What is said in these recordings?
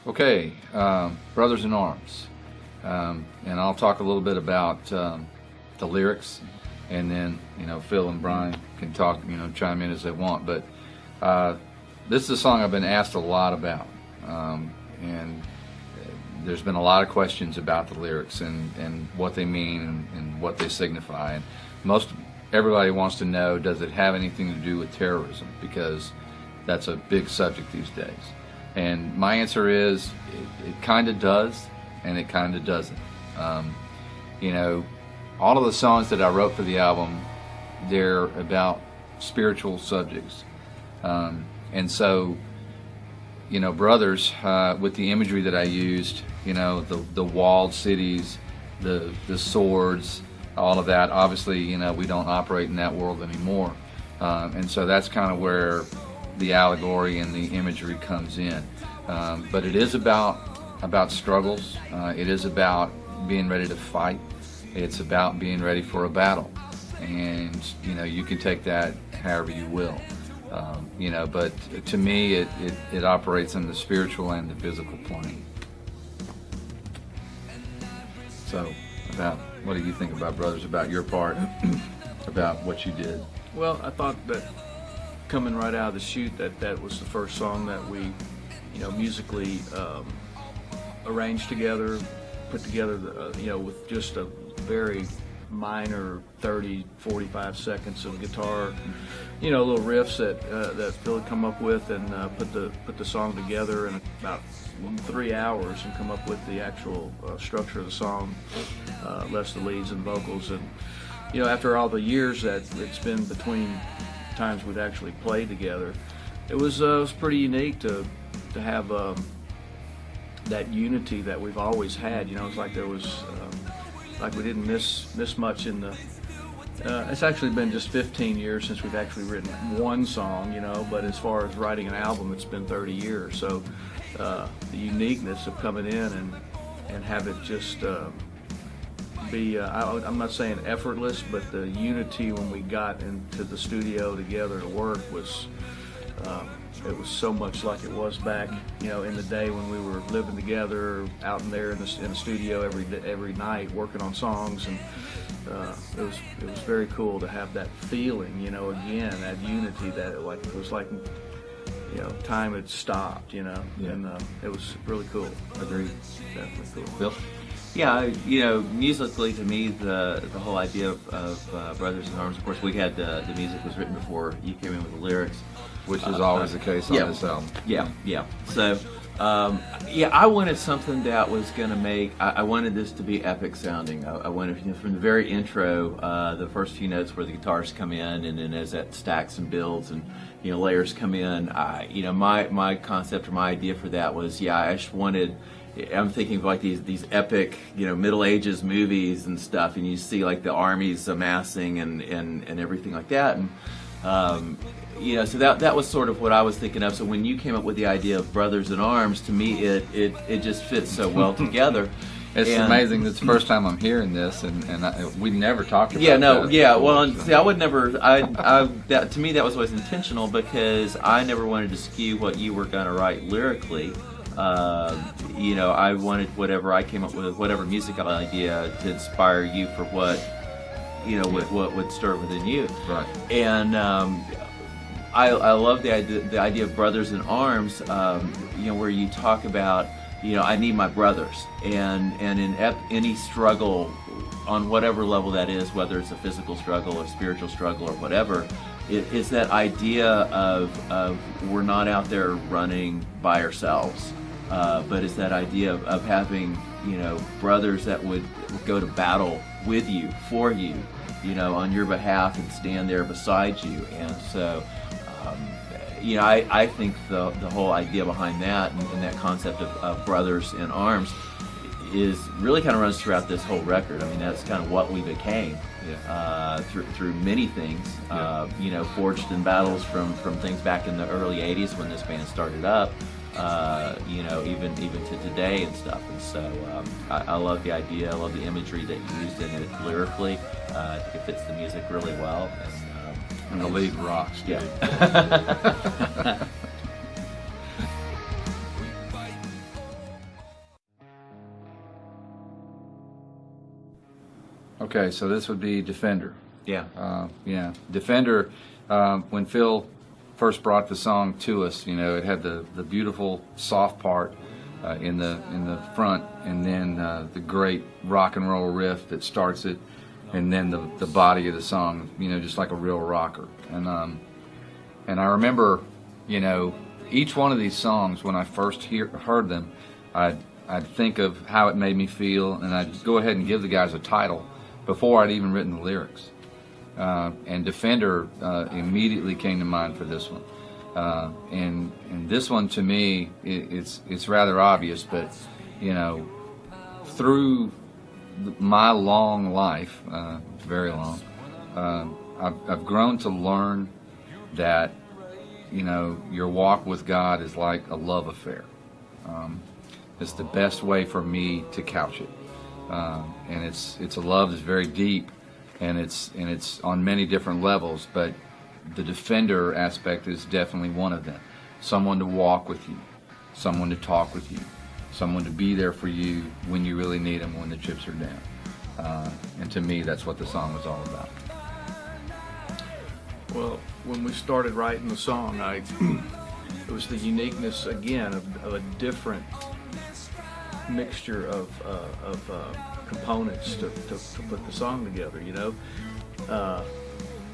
Okay, Brothers in Arms, and I'll talk a little bit about the lyrics, and then Phil and Brian can talk, chime in as they want. But this is a song I've been asked a lot about, and there's been a lot of questions about the lyrics and what they mean and what they signify. And everybody wants to know, does it have anything to do with terrorism? Because that's a big subject these days. And my answer is, it kind of does, and it kind of doesn't. All of the songs that I wrote for the album, they're about spiritual subjects. And so, Brothers, with the imagery that I used, the walled cities, the swords, all of that, obviously, we don't operate in that world anymore. And so that's kind of where the allegory and the imagery comes in. But it is about struggles. It is about being ready to fight. It's about being ready for a battle. And, you can take that however you will. But to me, it operates in the spiritual and the physical plane. So, what do you think about Brothers, about your part, about what you did? Well, I thought that coming right out of the chute, that was the first song that we, musically arranged together, put together, with just a very minor 30-45 seconds of guitar, little riffs that Phil had come up with, and put the song together in about 3 hours and come up with the actual structure of the song, less the leads and vocals. And after all the years that it's been between times we'd actually played together, it was pretty unique to have that unity that we've always had. It's like there was like we didn't miss much in the. It's actually been just 15 years since we've actually written one song, but as far as writing an album, it's been 30 years. So the uniqueness of coming in and have it just be, I'm not saying effortless, but the unity when we got into the studio together to work was, it was so much like it was back, in the day when we were living together out in there in the studio every night working on songs. And it was very cool to have that feeling, again, that unity, that it was like time had stopped, Yeah. And it was really cool. Agreed. Definitely cool. Phil? Yeah, musically, to me, the whole idea of Brothers in Arms, of course, we had the music was written before you came in with the lyrics. Which is always the case on this album. Yeah. So, I wanted something that was going to make, I wanted this to be epic sounding. I wanted, from the very intro, the first few notes where the guitars come in, and then as that stacks and builds and, layers come in, my concept or my idea for that was, I just wanted, I'm thinking of like these epic, Middle Ages movies and stuff, and you see like the armies amassing and everything like that. And, so that was sort of what I was thinking of. So when you came up with the idea of Brothers in Arms, to me it just fits so well together. It's amazing. It's the first time I'm hearing this, and we never talked about Well, see, I would never. That, to me, that was always intentional, because I never wanted to skew what you were going to write lyrically. I wanted whatever I came up with, whatever musical idea, to inspire you for what would stir within you. Right. And I love the idea of Brothers in Arms, where you talk about, I need my brothers, and in any struggle, on whatever level that is, whether it's a physical struggle or spiritual struggle or whatever, it's that idea of we're not out there running by ourselves, but it's that idea of having, brothers that would go to battle with you, for you, on your behalf, and stand there beside you. And so, I think the whole idea behind that, and that concept of Brothers in Arms, is really kind of runs throughout this whole record. I mean, that's kind of what we became through many things, forged in battles from things back in the early 80s when this band started up, even to today and stuff. And so I love the idea, I love the imagery that you used in it lyrically. I think it fits the music really well. And the lead rocks, dude. Okay, so this would be Defender. Yeah. Yeah, Defender. When Phil first brought the song to us, it had the beautiful soft part in the front, and then the great rock and roll riff that starts it, and then the body of the song, just like a real rocker. And I remember, each one of these songs, when I first heard them, I'd think of how it made me feel, and I'd go ahead and give the guys a title before I'd even written the lyrics. And Defender immediately came to mind for this one. And this one, to me, it's rather obvious, but through my long life, very long, I've grown to learn that your walk with God is like a love affair. It's the best way for me to couch it, and it's a love that's very deep, and it's on many different levels, but the Defender aspect is definitely one of them. Someone to walk with you, someone to talk with you, someone to be there for you when you really need them, when the chips are down. And to me, that's what the song was all about. Well, when we started writing the song, it was the uniqueness again of a different mixture of components to put the song together,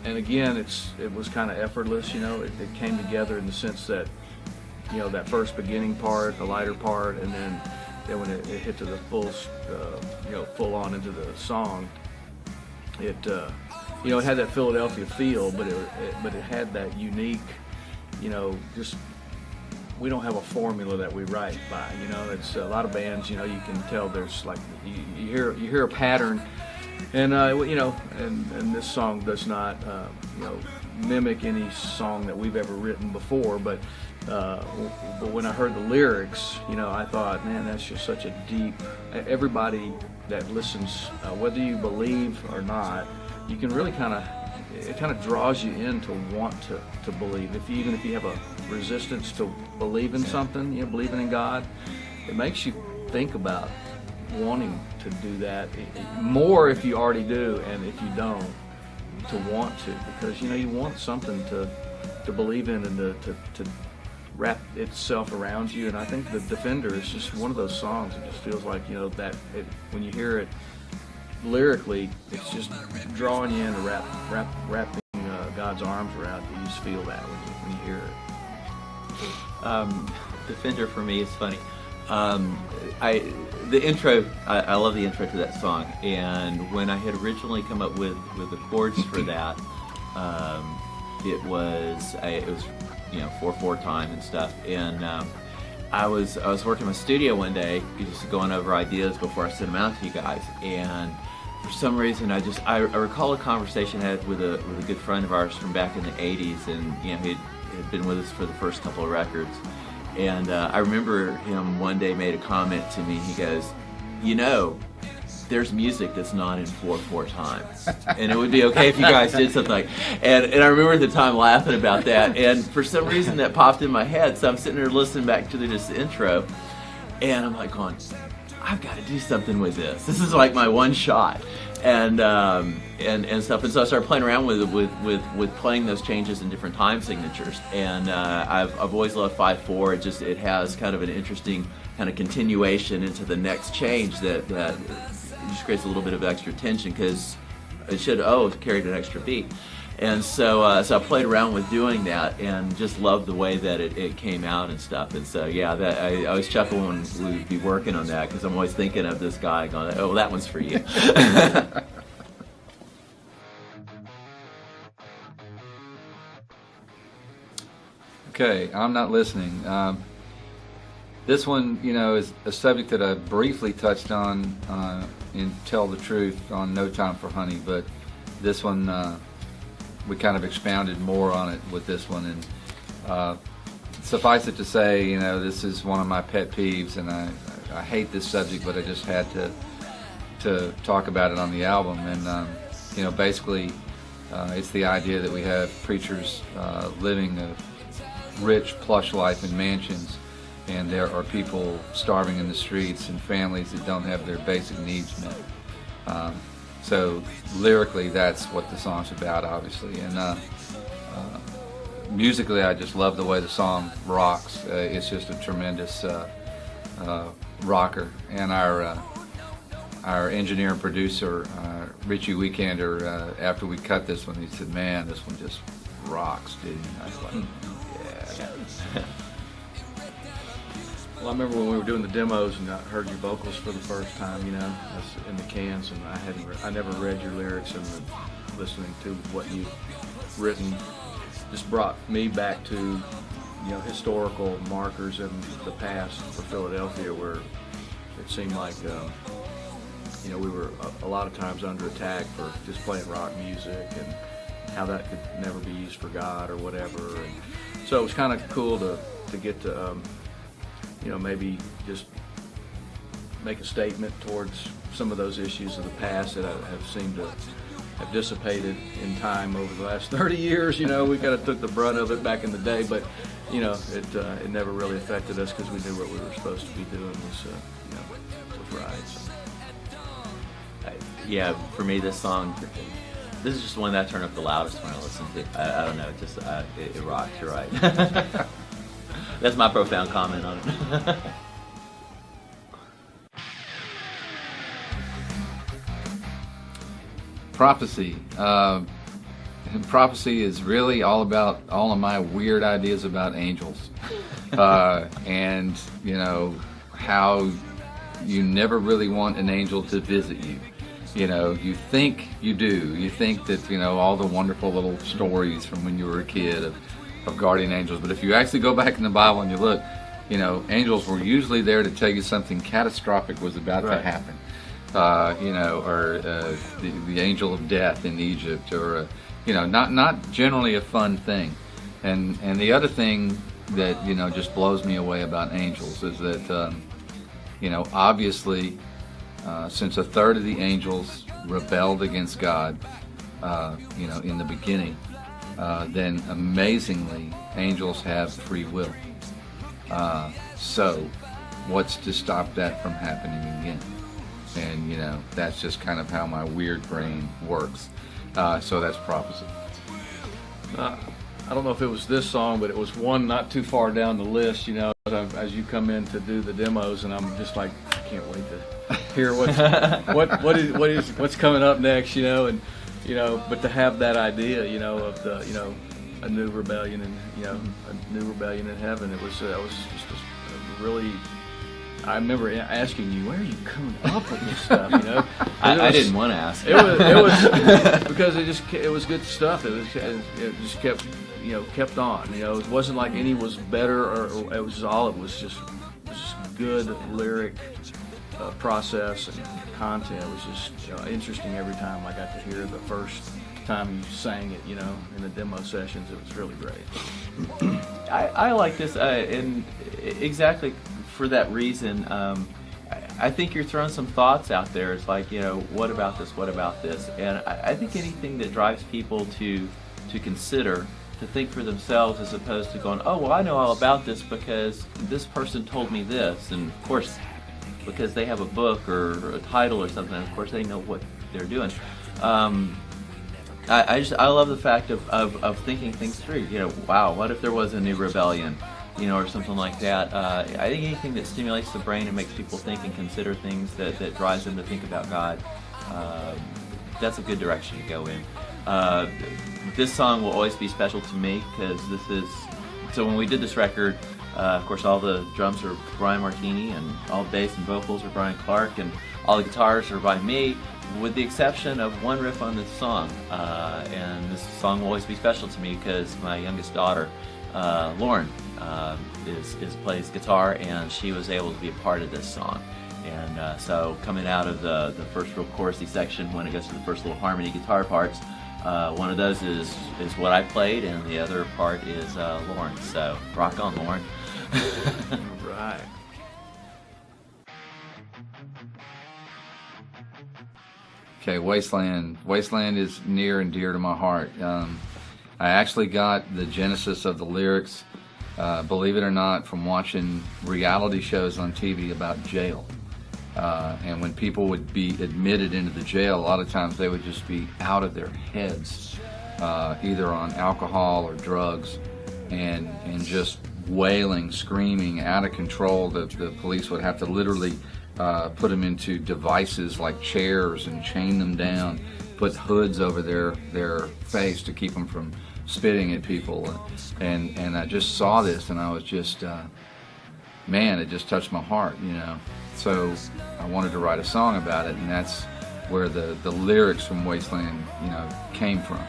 and again, it was kind of effortless, it came together in the sense that, that first beginning part, the lighter part, and then when it hit to the full on into the song, it had that Philadelphia feel, but it had that unique, just, we don't have a formula that we write by, it's a lot of bands, you can tell there's like, you hear a pattern, and and this song does not mimic any song that we've ever written before, but when I heard the lyrics, I thought, man, that's just such a deep, everybody that listens, whether you believe or not, you can really it kind of draws you in to want to believe. Even if you have a resistance to believe in something, believing in God, it makes you think about wanting to do that more if you already do, and if you don't, to want to, because you want something to believe in and to wrap itself around you. And I think the Defender is just one of those songs. It just feels like that when you hear it lyrically, it's just drawing you in to wrapping God's arms around you. You just feel that when you hear it. Defender for me is funny. The intro, I love the intro to that song, and when I had originally come up with the chords for that, it was 4/4 time and stuff, and I was working in my studio one day, just going over ideas before I sent them out to you guys, and for some reason I recall a conversation I had with a good friend of ours from back in the 80s, and he had been with us for the first couple of records. And I remember him one day made a comment to me. He goes, there's music that's not in 4/4 time, and it would be okay if you guys did something like. And I remember at the time laughing about that. And for some reason that popped in my head. So I'm sitting there listening back to this intro, and I'm like going, I've got to do something with this. This is like my one shot, and stuff. And so I started playing around with playing those changes in different time signatures. And I've always loved 5/4. It has kind of an interesting kind of continuation into the next change that just creates a little bit of extra tension, because it should carried an extra beat. And so I played around with doing that, and just loved the way that it came out and stuff. And so I always chuckle when we'd be working on that, because I'm always thinking of this guy going, oh, that one's for you. Okay, I'm Not Listening. This one, is a subject that I briefly touched on in Tell the Truth on No Time for Honey, but this one, we kind of expounded more on it with this one. And suffice it to say, this is one of my pet peeves, and I hate this subject, but I just had to talk about it on the album. And basically, it's the idea that we have preachers living a rich, plush life in mansions, and there are people starving in the streets, and families that don't have their basic needs met. So lyrically, that's what the song's about, obviously. And musically, I just love the way the song rocks. It's just a tremendous rocker. And our engineer and producer, Richie Weekender, after we cut this one, he said, "Man, this one just rocks, dude." And I was like, "Yeah." Well, I remember when we were doing the demos and I heard your vocals for the first time, you know, in the cans, and I never read your lyrics, and listening to what you've written just brought me back to, you know, historical markers in the past for Philadelphia, where it seemed like, you know, we were a lot of times under attack for just playing rock music, and how that could never be used for God or whatever. And so it was kind of cool to get to, you know, maybe just make a statement towards some of those issues of the past that have seemed to have dissipated in time over the last 30 years. You know, we kind of took the brunt of it back in the day, but, you know, it never really affected us because we knew what we were supposed to be doing was, you know, was right. So. Yeah, for me, this song, this is just one that I turn up the loudest when I listen to. I don't know, it rocks. You're right. That's my profound comment on it. Prophecy. Prophecy is really all about all of my weird ideas about angels. And, you know, how you never really want an angel to visit you. You know, you think you do. You think that, you know, all the wonderful little stories from when you were a kid of guardian angels. But if you actually go back in the Bible and you look, you know, angels were usually there to tell you something catastrophic was about to happen. You know, or the angel of death in Egypt, or you know, not generally a fun thing. And the other thing that, you know, just blows me away about angels is that you know, obviously, since a third of the angels rebelled against God, you know, in the beginning, then amazingly, angels have free will. So, what's to stop that from happening again? And, you know, that's just kind of how my weird brain works. So that's prophecy. I don't know if it was this song, but it was one not too far down the list, you know, as you come in to do the demos, and I'm just like, I can't wait to hear what's coming up next, you know, and, you know, but to have that idea, you know, of the, you know, a new rebellion, and, you know, a new rebellion in heaven, it was just a really, I remember asking you, where are you coming up with this stuff? You know, I didn't want to ask. It was because it was good stuff. It just kept, you know, kept on. You know, it wasn't like any was better, or it was just all. It was just good lyric process and content. It was just, you know, interesting every time I got to hear the first time you sang it. You know, in the demo sessions, it was really great. I like this, and exactly for that reason. I think you're throwing some thoughts out there. It's like, you know, what about this? What about this? And I think anything that drives people to consider, to think for themselves, as opposed to going, oh, well, I know all about this because this person told me this, and of course, because they have a book or a title or something, of course they know what they're doing. I love the fact of thinking things through. You know, wow, what if there was a new rebellion? You know, or something like that. I think anything that stimulates the brain and makes people think and consider things, that drives them to think about God, that's a good direction to go in. This song will always be special to me because this is, so when we did this record, of course all the drums are Brian Martini, and all the bass and vocals are Brian Clark, and all the guitars are by me, with the exception of one riff on this song. And this song will always be special to me because my youngest daughter, Lauren, plays guitar, and she was able to be a part of this song. And so coming out of the first real chorusy section, when it goes to the first little harmony guitar parts, one of those is what I played, and the other part is Lauren. So rock on, Lauren. Right. Okay, Wasteland. Wasteland is near and dear to my heart. I actually got the genesis of the lyrics, believe it or not, from watching reality shows on TV about jail. And when people would be admitted into the jail, a lot of times they would just be out of their heads, either on alcohol or drugs, and just wailing, screaming, out of control. The police would have to literally put them into devices like chairs and chain them down, put hoods over their face to keep them from spitting at people. And I just saw this, and I was just, man, it just touched my heart, you know. So I wanted to write a song about it, and that's where the lyrics from Wasteland, you know, came from.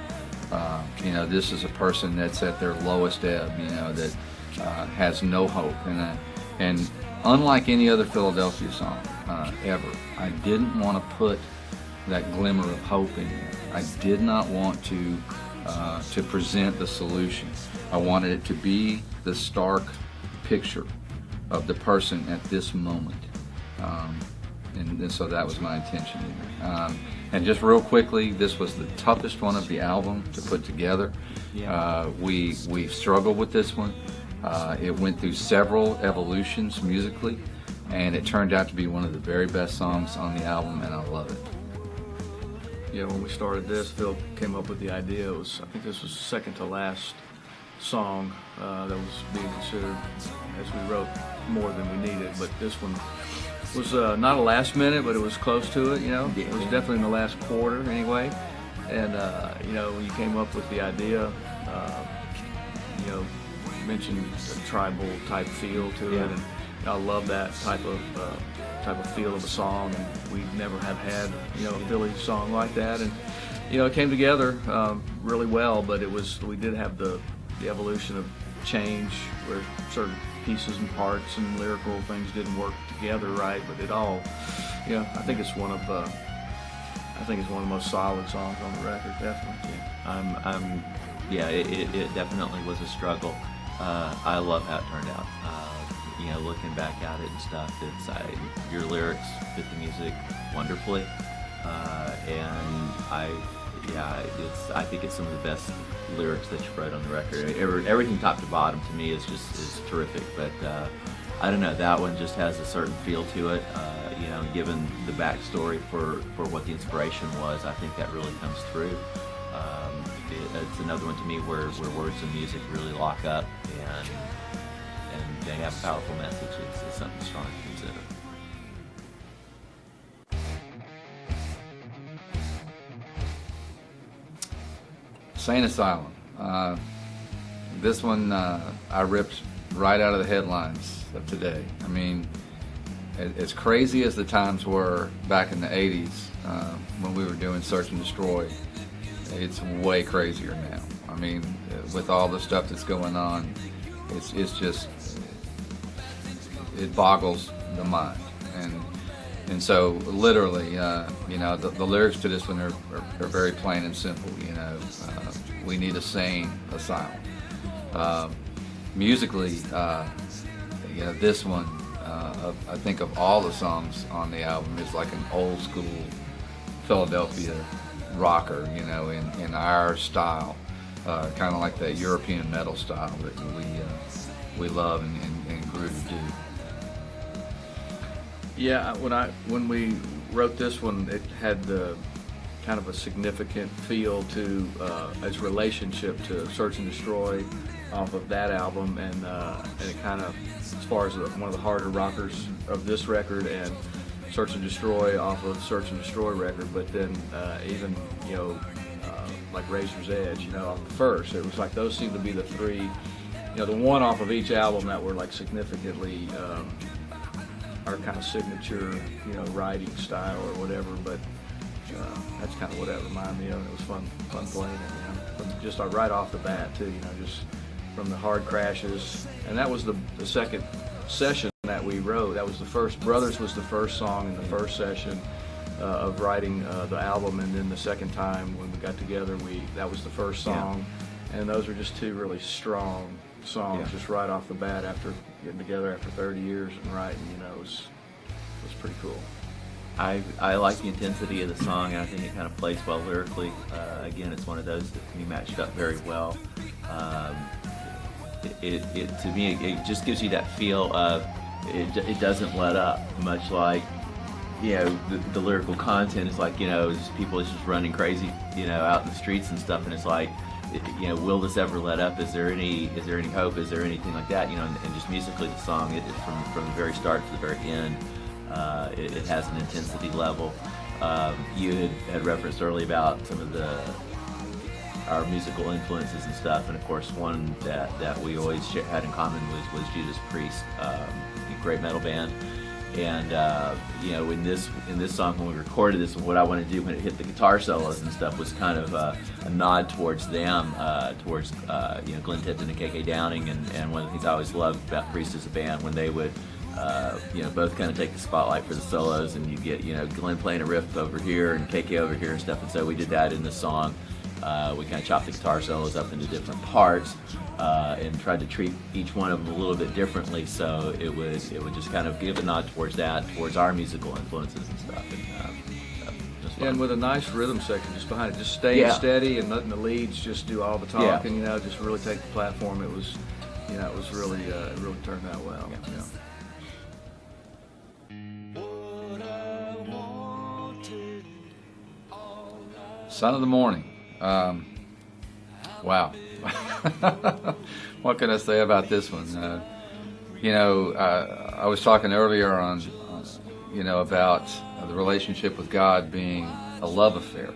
You know, this is a person that's at their lowest ebb, you know, that has no hope. And unlike any other Philadelphia song ever, I didn't want to put that glimmer of hope in there. I did not want to present the solution. I wanted it to be the stark picture of the person at this moment. And so that was my intention. And just real quickly, this was the toughest one of the album to put together. We struggled with this one. It went through several evolutions musically, and it turned out to be one of the very best songs on the album, and I love it. Yeah, when we started this, Phil came up with the idea. I think this was the second to last song that was being considered, as we wrote more than we needed. But this one was not a last minute, but it was close to it. You know, it was definitely in the last quarter anyway. And you know, when you came up with the idea, you know, you mentioned a tribal type feel to it, and I love that type of feel of a song. And we never have had, you know, a Philly song like that. And you know, it came together really well. But we did have the evolution of change, where certain pieces and parts and lyrical things didn't work together right, but it all, you know, I think it's one of the most solid songs on the record, definitely. Yeah, it definitely was a struggle. I love how it turned out. You know, looking back at it and stuff, your lyrics fit the music wonderfully, and I think it's some of the best lyrics that you've wrote on the record. Everything top to bottom to me is terrific, but I don't know, that one just has a certain feel to it. You know, given the backstory for what the inspiration was, I think that really comes through. It's another one to me where words and music really lock up, and they have a powerful message. It's something strong to consider. Sane Asylum. This one I ripped right out of the headlines of today. I mean, as crazy as the times were back in the 80s when we were doing Search and Destroy, it's way crazier now. I mean, with all the stuff that's going on, it's just, it boggles the mind. And so literally, you know, the lyrics to this one are very plain and simple. You know, we need a sane asylum. Musically, you know, this one, I think of all the songs on the album, is like an old school Philadelphia rocker, you know, in our style, kind of like that European metal style that we love and grew to do. Yeah, when we wrote this one, it had the kind of a significant feel to its relationship to Search and Destroy off of that album, and it kind of, as far as one of the harder rockers of this record, and Search and Destroy off of Search and Destroy record, but then even, you know, like Razor's Edge, you know, off the first. It was like those seemed to be the three, you know, the one off of each album that were like significantly our kind of signature, you know, writing style or whatever. But that's kind of what that reminded me of. It was fun playing it, you know, from just right off the bat too, you know, just from the hard crashes. And that was the second session that we wrote. That was the first. Brothers was the first song in the first session of writing the album, and then the second time when we got together, that was the first song. And those were just two really strong songs, just right off the bat after getting together after 30 years and writing. You know, it was pretty cool. I like the intensity of the song, and I think it kind of plays well lyrically. Again, it's one of those that to me matched up very well. To me, it just gives you that feel of it doesn't let up, much like the lyrical content is like, just people just running crazy, out in the streets and stuff, and it's like, will this ever let up? Is there any hope? Is there anything like that? And just musically, the song, it from the very start to the very end, it has an intensity level. You had referenced earlier about some of our musical influences and stuff, and of course, one that we always had in common was Judas Priest, a great metal band. And in this song, when we recorded this, what I wanted to do when it hit the guitar solos and stuff was kind of a nod towards them, towards Glenn Tipton and KK Downing, and one of the things I always loved about Priest as a band, when they would both kind of take the spotlight for the solos, and you get Glenn playing a riff over here and KK over here and stuff. And so we did that in the song. We kind of chopped the guitar solos up into different parts, and tried to treat each one of them a little bit differently, so it would just kind of give a nod towards our musical influences and stuff. And with a nice rhythm section just behind it, just staying steady and letting the leads just do all the talking, just really take the platform. It was, it was really, it really turned out well. Yeah. Son of the Morning. Wow. What can I say about this one? I was talking earlier on, about the relationship with God being a love affair.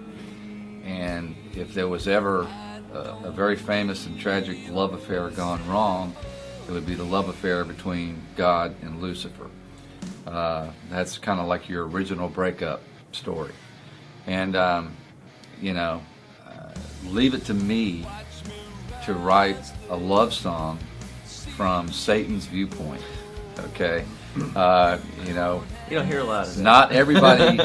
And if there was ever a very famous and tragic love affair gone wrong, it would be the love affair between God and Lucifer. That's kind of like your original breakup story. And, leave it to me to write a love song from Satan's viewpoint. Okay, you don't hear a lot of that. Not everybody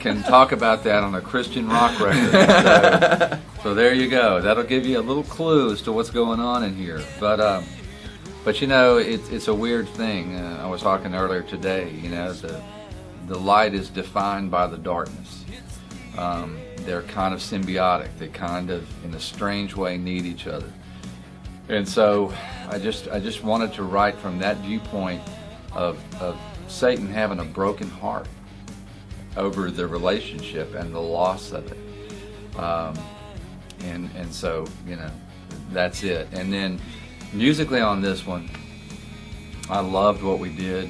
can talk about that on a Christian rock record. So there you go. That'll give you a little clue as to what's going on in here. But it's a weird thing. I was talking earlier today. The light is defined by the darkness. They're kind of symbiotic. They kind of, in a strange way, need each other. And so I just wanted to write from that viewpoint of Satan having a broken heart over the relationship and the loss of it. And so, that's it. And then musically on this one, I loved what we did.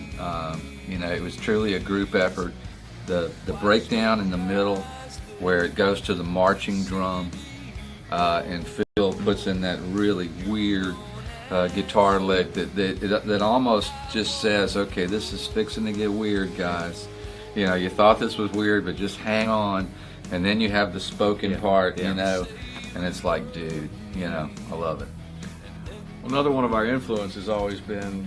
It was truly a group effort. The breakdown in the middle, where it goes to the marching drum, and Phil puts in that really weird guitar lick that almost just says, okay, this is fixing to get weird, guys. You thought this was weird, but just hang on. And then you have the spoken part, and it's like, dude, I love it. Another one of our influences has always been,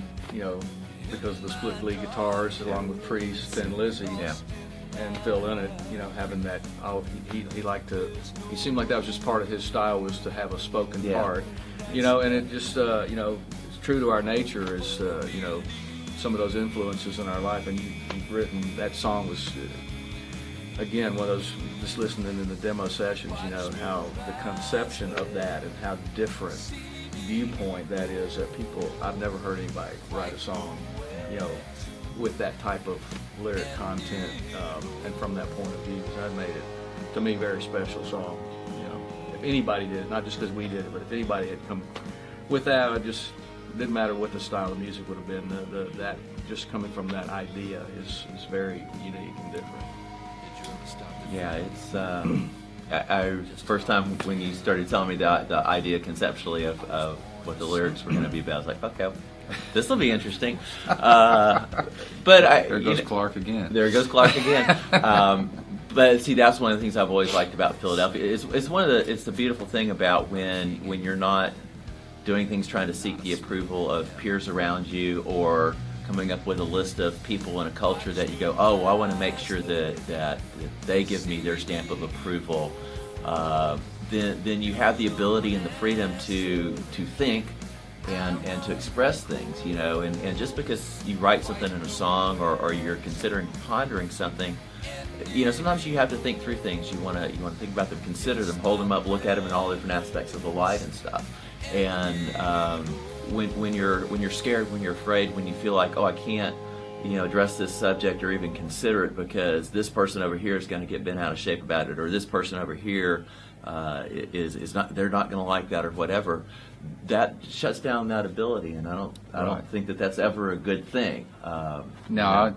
because of the split lead guitars, along with Priest and Lizzie. Yeah. And Phil in it, having that, he liked to, he seemed like that was just part of his style, was to have a spoken part, and it just, it's true to our nature is, some of those influences in our life. And you've written, that song was, again, one of those, just listening in the demo sessions, how the conception of that and how different viewpoint that is, that people, I've never heard anybody write a song, with that type of lyric content, and from that point of view, that made it, to me, very special song. If anybody did it, not just because we did it, but if anybody had come with that, it didn't matter what the style of music would have been. That just coming from that idea is very unique and different. Yeah, it's first time when you started telling me the idea conceptually of what the lyrics were going to be about. I was like, okay, this will be interesting. There goes Clark again. There goes Clark again. But see, that's one of the things I've always liked about Philadelphia. It's the beautiful thing about when you're not doing things trying to seek the approval of peers around you, or coming up with a list of people in a culture that you go, oh, I want to make sure that they give me their stamp of approval. Then you have the ability and the freedom to think and to express things, and just because you write something in a song, or you're considering pondering something, sometimes you have to think through things. You want to think about them, consider them, hold them up, look at them in all different aspects of the light and stuff. And when you're scared, when you're afraid, when you feel like, oh, I can't address this subject or even consider it because this person over here is going to get bent out of shape about it, or this person over here is not, they're not going to like that or whatever. That shuts down that ability, and I don't think that that's ever a good thing. Now,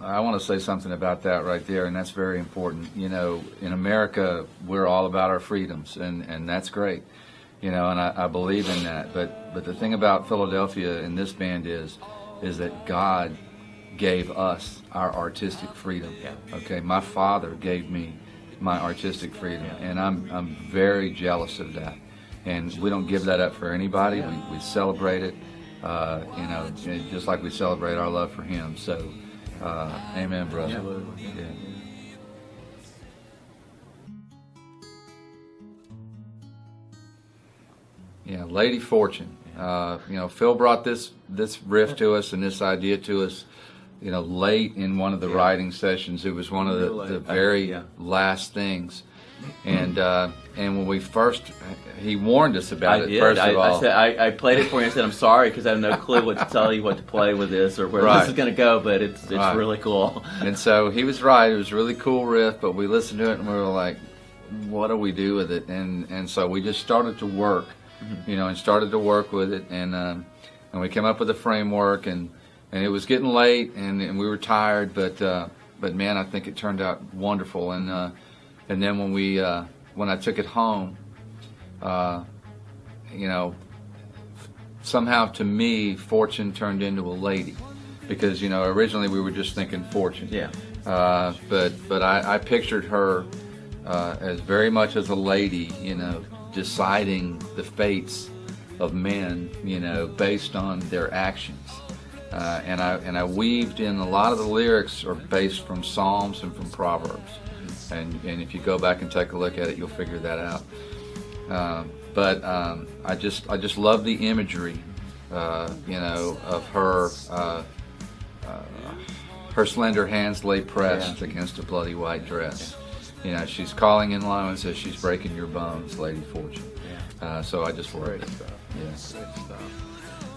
I want to say something about that right there, and that's very important. In America, we're all about our freedoms, and that's great. And I believe in that. But the thing about Philadelphia and this band is that God gave us our artistic freedom. Yeah. Okay, my father gave me my artistic freedom, and I'm very jealous of that. And we don't give that up for anybody. We celebrate it, just like we celebrate our love for Him. So, amen, brother. Absolutely. Yeah, Lady Fortune. Phil brought this riff to us and this idea to us, late in one of the writing sessions. It was one of the very last things. And when we first, he warned us about it. First of all, I played it for you and said I'm sorry because I have no clue what to tell you, what to play with this or where this is going to go, but it's really cool. And so he was right. It was a really cool riff, but we listened to it and we were like, what do we do with it? And so we just started to work, and started to work with it, and we came up with a framework, and it was getting late, and we were tired, but man, I think it turned out wonderful. And then when I took it home, somehow to me, Fortune turned into a lady, because originally we were just thinking Fortune. Yeah. But I pictured her as very much as a lady, deciding the fates of men, based on their actions. And I weaved in a lot of the lyrics are based from Psalms and from Proverbs. And if you go back and take a look at it, you'll figure that out. But I just love the imagery, of her. Her slender hands lay pressed against a bloody white dress. She's calling in low and says she's breaking your bones, Lady Fortune. So I just loved it. Yes. Great stuff.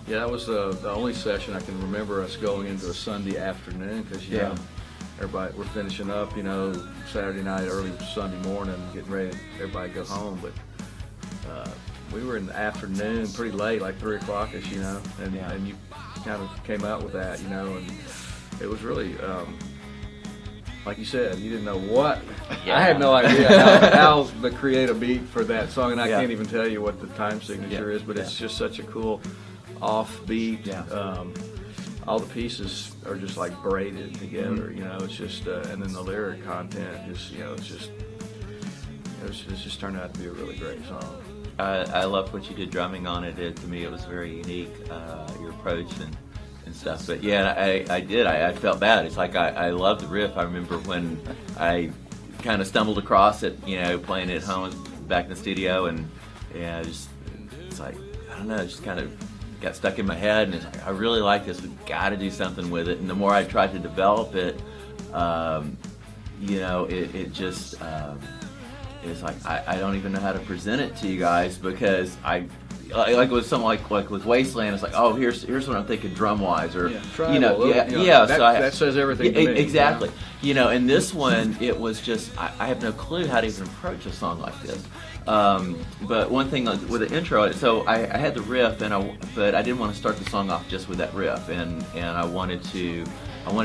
Yeah, that was the only session I can remember us going into a Sunday afternoon because everybody, we're finishing up, Saturday night, early Sunday morning, getting ready, everybody go home. But we were in the afternoon, pretty late, like 3 o'clock-ish, and you kind of came out with that, and it was really, like you said, you didn't know what. I had no idea how to create a beat for that song, and I can't even tell you what the time signature is, but it's just such a cool offbeat. All the pieces are just like braided together, it's just, and then the lyric content it's just turned out to be a really great song. I loved what you did drumming on it. To me, it was very unique, your approach and stuff. But I felt bad. It's like I love the riff. I remember when I kind of stumbled across it, playing it at home, back in the studio, and it's like, I don't know, it just kind of got stuck in my head, and it's like, I really like this. We've got to do something with it. And the more I tried to develop it, it just it's like I don't even know how to present it to you guys because like with something like with Wasteland, it's like, oh, here's what I'm thinking drum wise, or that says everything to me. Exactly. And this one, it was just I have no clue how to even approach a song like this. But one thing with the intro, so I had the riff, but I didn't want to start the song off just with that riff, and I wanted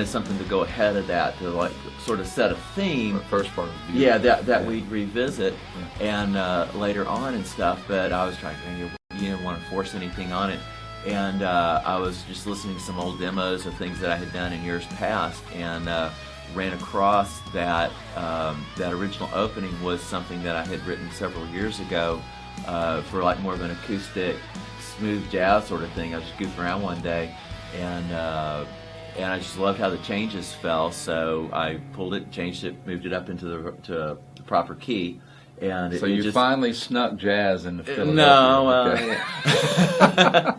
something to go ahead of that to like sort of set a theme. The first part of the video. That we'd revisit and later on and stuff. But I was trying to you didn't want to force anything on it, and I was just listening to some old demos of things that I had done in years past, and ran across that original opening was something that I had written several years ago for like more of an acoustic, smooth jazz sort of thing. I was just goofing around one day, and I just loved how the changes fell. So I pulled it, changed it, moved it up into the proper key. And so you finally snuck jazz into Philadelphia. No,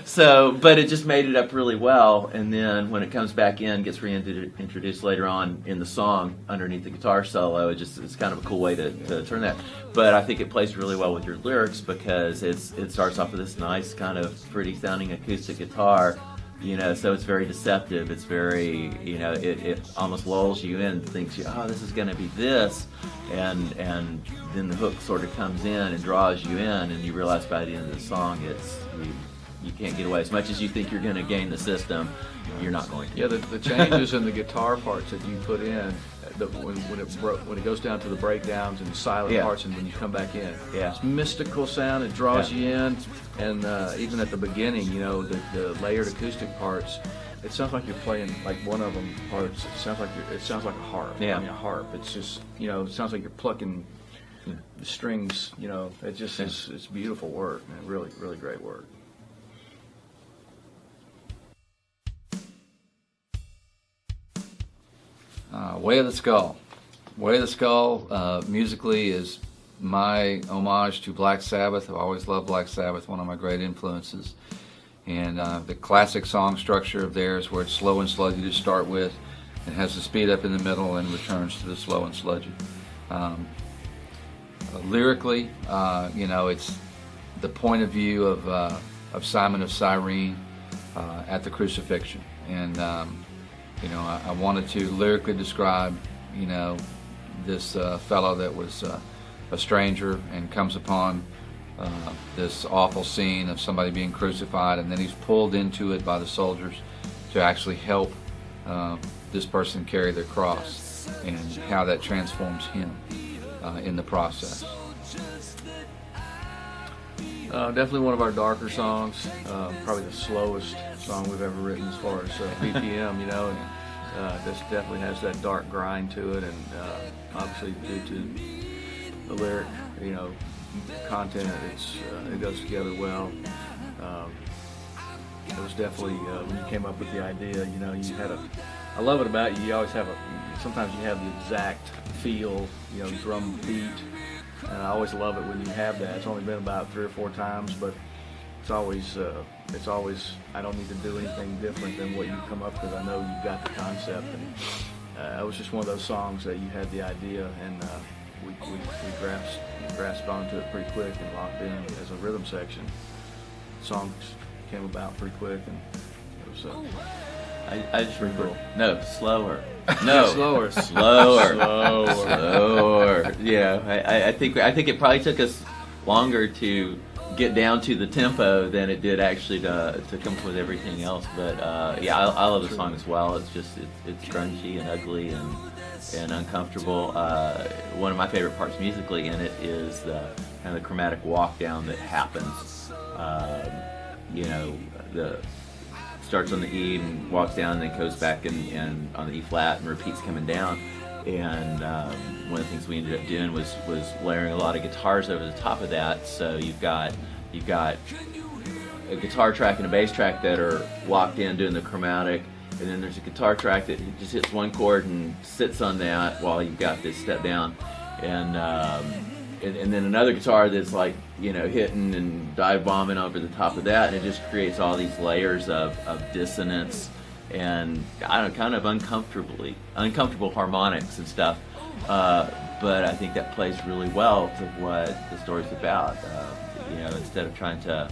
So, but it just made it up really well, and then when it comes back in, gets reintroduced later on in the song underneath the guitar solo, it's kind of a cool way to turn that. But I think it plays really well with your lyrics because it starts off with this nice kind of pretty sounding acoustic guitar, So it's very deceptive. It's very, it almost lulls you in, thinks oh, this is going to be this, and then the hook sort of comes in and draws you in, and you realize by the end of the song, you can't get away. As much as you think you're going to game the system, you're not going to. Yeah, the changes in the guitar parts that you put in, when it goes down to the breakdowns and the silent parts, and when you come back in, it's mystical sound. It draws you in, and even at the beginning, the layered acoustic parts, it sounds like you're playing like one of them parts. It sounds like a harp. Yeah. I mean, a harp. It's just it sounds like you're plucking the strings. It just it's beautiful work, man. Really, really great work. Way of the Skull. Way of the Skull musically is my homage to Black Sabbath. I've always loved Black Sabbath, one of my great influences. And the classic song structure of theirs, where it's slow and sludgy to start with, and has the speed up in the middle and returns to the slow and sludgy. Lyrically, it's the point of view of Simon of Cyrene at the crucifixion. And I wanted to lyrically describe, this fellow that was a stranger and comes upon this awful scene of somebody being crucified, and then he's pulled into it by the soldiers to actually help this person carry their cross, and how that transforms him in the process. Definitely one of our darker songs, probably the slowest song we've ever written as far as BPM, and this definitely has that dark grind to it, and obviously due to the lyric, content, it goes together well. It was definitely, when you came up with the idea, you had I love it about you always have sometimes you have the exact feel, drum beat. And I always love it when you have that. It's only been about 3 or 4 times, but it's always I don't need to do anything different than what you come up with. I know you've got the concept, and it was just one of those songs that you had the idea, and we grasped onto it pretty quick and locked in as a rhythm section. The song came about pretty quick, and it was I just remember. No, slower. No, slower. Yeah, I think it probably took us longer to get down to the tempo than it did actually to come up with everything else. But I love the song as well. It's just it's grungy and ugly and uncomfortable. One of my favorite parts musically in it is the kind of the chromatic walk down that happens. The starts on the E and walks down, and then goes back and on the E flat and repeats coming down. And one of the things we ended up doing was layering a lot of guitars over the top of that. So you've got a guitar track and a bass track that are locked in doing the chromatic, and then there's a guitar track that just hits one chord and sits on that while you've got this step down, and then another guitar that's like hitting and dive bombing over the top of that, and it just creates all these layers of dissonance and kind of uncomfortable harmonics and stuff. But I think that plays really well to what the story's about. Instead of trying to,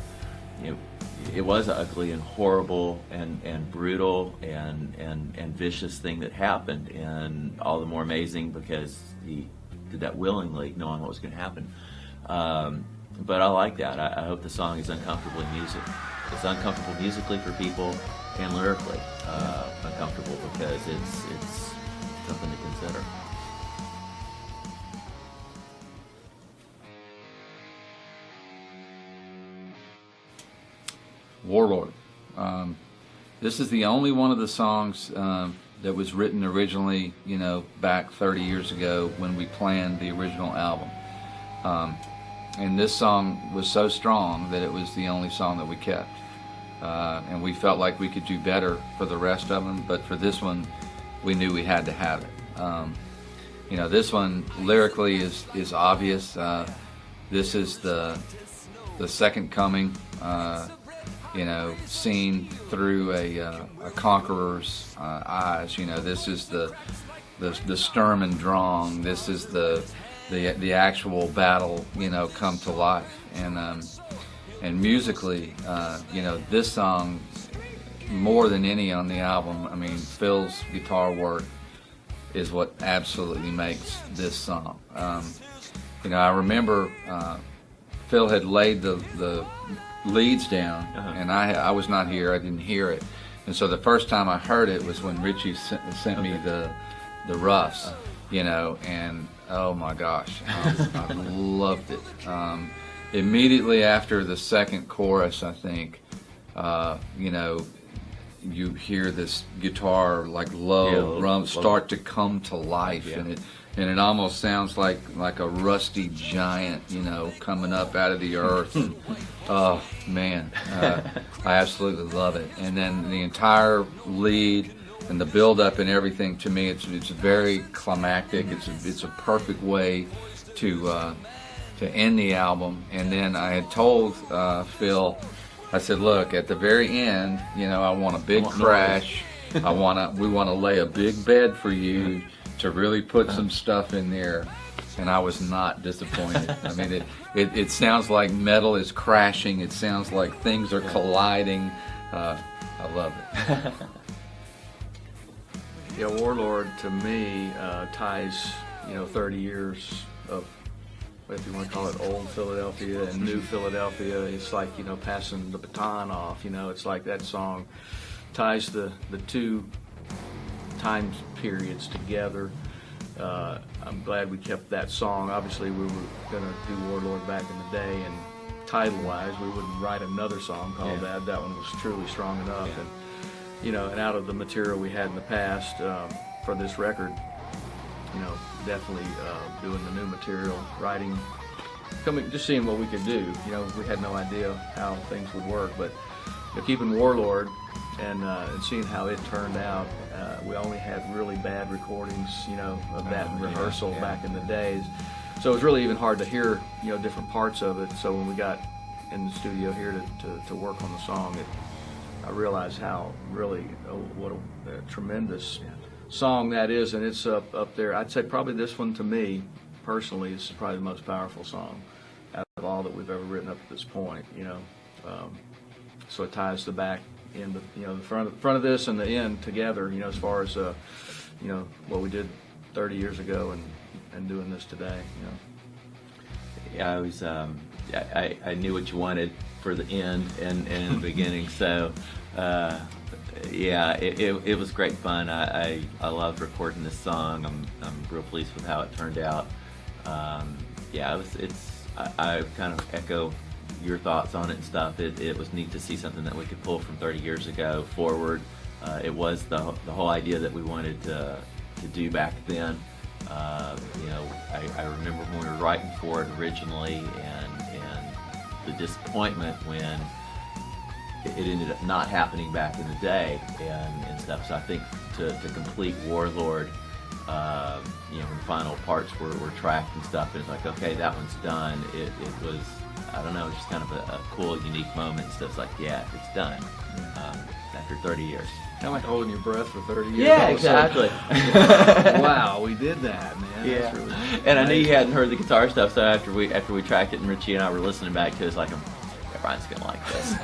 it was an ugly and horrible and brutal and vicious thing that happened, and all the more amazing because he did that willingly, knowing what was going to happen. But I like that. I hope the song is uncomfortable music. It's uncomfortable musically for people, and lyrically uncomfortable because it's something to consider. Warlord. This is the only one of the songs that was written originally, back 30 years ago when we planned the original album. And this song was so strong that it was the only song that we kept. And we felt like we could do better for the rest of them, but for this one, we knew we had to have it. This one lyrically is obvious. This is the second coming, seen through a conqueror's eyes. This is the Sturm und Drang. This is the actual battle, come to life. And musically, this song more than any on the album, I mean, Phil's guitar work is what absolutely makes this song. You know, I remember Phil had laid the leads down, and I was not here. I didn't hear it, and so the first time I heard it was when Richie sent me the roughs. You know, and oh my gosh, I loved it. Immediately after the second chorus, I think, you know, you hear this guitar like low drum start to come to life, and it almost sounds like a rusty giant, you know, coming up out of the earth. And, oh man, I absolutely love it. And then the entire lead and the build-up and everything, to me, it's very climactic. It's a perfect way to end the album. And then I had told Phil, I said, look, at the very end, you know, I want a big crash. we want to lay a big bed for you to really put some stuff in there. And I was not disappointed. I mean, it sounds like metal is crashing. It sounds like things are colliding. I love it. Yeah, Warlord to me ties, you know, 30 years of, if you want to call it old Philadelphia and new Philadelphia. It's like, you know, passing the baton off. You know, it's like that song ties the two time periods together. I'm glad we kept that song. Obviously, we were going to do Warlord back in the day, and title-wise, we wouldn't write another song called that. That one was truly strong enough. And, you know, and out of the material we had in the past for this record, you know, definitely doing the new material, writing, just seeing what we could do. You know, we had no idea how things would work, but you know, keeping Warlord and seeing how it turned out, we only had really bad recordings, you know, of that in rehearsal back in the days. So it was really even hard to hear, you know, different parts of it. So when we got in the studio here to work on the song, I realized how really, what a tremendous song that is, and it's up there. I'd say probably this one, to me, personally, is probably the most powerful song out of all that we've ever written up to this point, you know. So it ties the back end, you know, the front of this and the end together, you know, as far as, you know, what we did 30 years ago and doing this today, you know. Yeah, I was, I knew what you wanted for the end and the beginning, so yeah, it was great fun. I loved recording this song. I'm real pleased with how it turned out. Yeah, I kind of echo your thoughts on it and stuff. It was neat to see something that we could pull from 30 years ago forward. It was the whole idea that we wanted to do back then. You know, I remember when we were writing for it originally, and the disappointment when it ended up not happening back in the day and stuff. So I think to complete Warlord, you know, when the final parts were tracked and stuff, and it's like, okay, that one's done. It was, I don't know, just kind of a cool, unique moment and stuff. It's like, yeah, it's done after 30 years. Kind of like holding your breath for 30 years. Yeah, exactly. Wow, we did that, man. Yeah. That's really and I knew you hadn't heard the guitar stuff, so after we tracked it and Richie and I were listening back to it, it's like, Brian's gonna like this.